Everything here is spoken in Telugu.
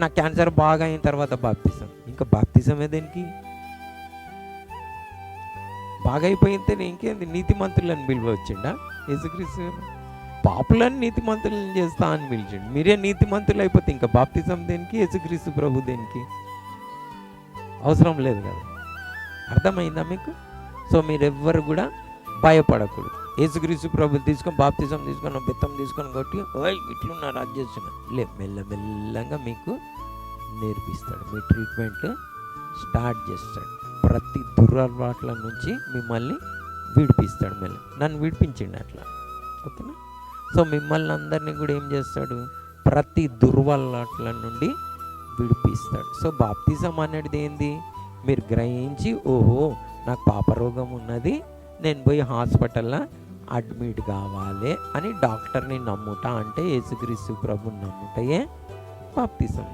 నా క్యాన్సర్ బాగా అయిన తర్వాత బాప్తిజం. ఇంకా బాప్తిజమే దేనికి? బాగా అయిపోయితే ఇంకేంది, నీతిమంతులని పిలువచ్చిండా యేసుక్రీస్తు? పాపులను నీతిమంతులను చేస్తా అని పిలిచిండు. మీరే నీతిమంతులు అయిపోతే ఇంకా బాప్తిజం దేనికి? యేసుక్రీస్తు ప్రభు దేనికి? అవసరం లేదు కదా. అర్థమైందా మీకు? సో మీరెవ్వరు కూడా భయపడకూడదు. యేసుక్రీస్తు ప్రభు తీసుకొని బాప్తిజం తీసుకొని బెత్తం తీసుకొని కొట్టి ఇట్లున్నారు అది చేస్తున్నారు లే, మెల్లమెల్లగా మీకు నేర్పిస్తాడు. మీ ట్రీట్మెంట్ స్టార్ట్ చేస్తాడు. ప్రతి దురలవాట్ల నుంచి మిమ్మల్ని విడిపిస్తాడు. నన్ను విడిపించండి అట్లా, ఓకేనా? సో మిమ్మల్ని అందరినీ కూడా ఏం చేస్తాడు? ప్రతి దుర్వలవాట్ల నుండి విడిపిస్తాడు. సో బాప్తిజం అనేది ఏంది? మీరు గ్రహించి, ఓహో నాకు పాపరోగం ఉన్నది, నేను పోయి హాస్పిటల్లో అడ్మిట్ కావాలి అని డాక్టర్ని నమ్ముట అంటే యేసుక్రీస్తు ప్రభుని నమ్ముటయే బాప్తిజం.